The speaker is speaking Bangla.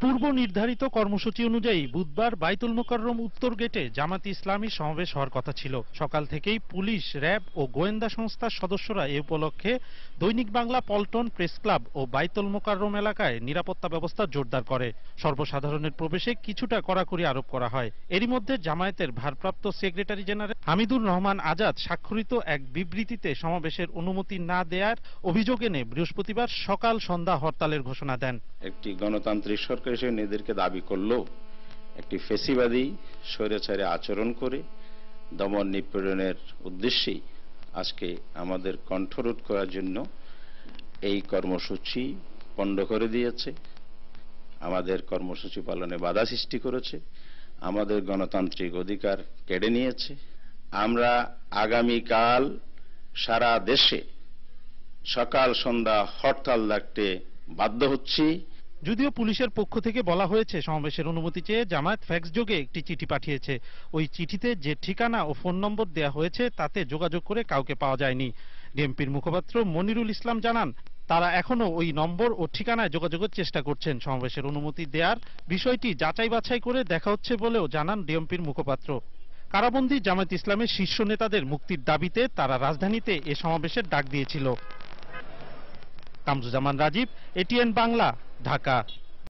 পূর্ব নির্ধারিত কর্মসূচি অনুযায়ী বুধবার বাইতুল মোকাররম উত্তর গেটে জামাত ইসলামী সমাবেশ হওয়ার কথা ছিল। সকাল থেকেই পুলিশ, র্যাব ও গোয়েন্দা সংস্থার সদস্যরা এ উপলক্ষে দৈনিক বাংলা, পল্টন, প্রেস ক্লাব ও বাইতুল মোকাররম এলাকায় নিরাপত্তা ব্যবস্থা জোরদার করে। সর্বসাধারণের প্রবেশে কিছুটা কড়াকড়ি আরোপ করা হয়। এরই মধ্যে জামায়াতের ভারপ্রাপ্ত সেক্রেটারি জেনারেল হামিদুর রহমান আজাদ স্বাক্ষরিত এক বিবৃতিতে সমাবেশের অনুমতি না দেওয়ার অভিযোগ এনে বৃহস্পতিবার সকাল সন্ধ্যা হরতালের ঘোষণা দেন। একটি গণতান্ত্রিক সরকার হিসেবে নিজেদেরকে দাবি করলেও একটি ফ্যাসিবাদী স্বৈরাচারী আচরণ করে দমন নিপীড়নের উদ্দেশ্যেই আজকে আমাদের কণ্ঠরোধ করার জন্য এই কর্মসূচি পণ্ড করে দিয়েছে, আমাদের কর্মসূচি পালনে বাধা সৃষ্টি করেছে, আমাদের গণতান্ত্রিক অধিকার কেড়ে নিয়েছে। আমরা আগামীকাল সারা দেশে সকাল সন্ধ্যা হরতাল ডাকতে বাধ্য হচ্ছি। যদিও পুলিশের পক্ষ থেকে বলা হয়েছে সমাবেশের অনুমতি চেয়ে জামায়াত ফ্যাক্স যোগে একটি চিঠি পাঠিয়েছে। ওই চিঠিতে যে ঠিকানা ও ফোন নম্বর দেয়া হয়েছে তাতে যোগাযোগ করে কাউকে পাওয়া যায়নি। ডিএমপির মুখপাত্র মনিরুল ইসলাম জানান, তারা এখনো ওই নম্বর ও ঠিকানায় যোগাযোগের চেষ্টা করছেন। সমাবেশের অনুমতি দেওয়ার বিষয়টি যাচাই বাছাই করে দেখা হচ্ছে বলেও জানান ডিএমপির মুখপাত্র। কারাবন্দী জামায়াত ইসলামের শীর্ষ নেতাদের মুক্তির দাবিতে তারা রাজধানীতে এ সমাবেশের ডাক দিয়েছিল। কামরুজ্জামান রাজীব, এটিএন বাংলা, ঢাকা।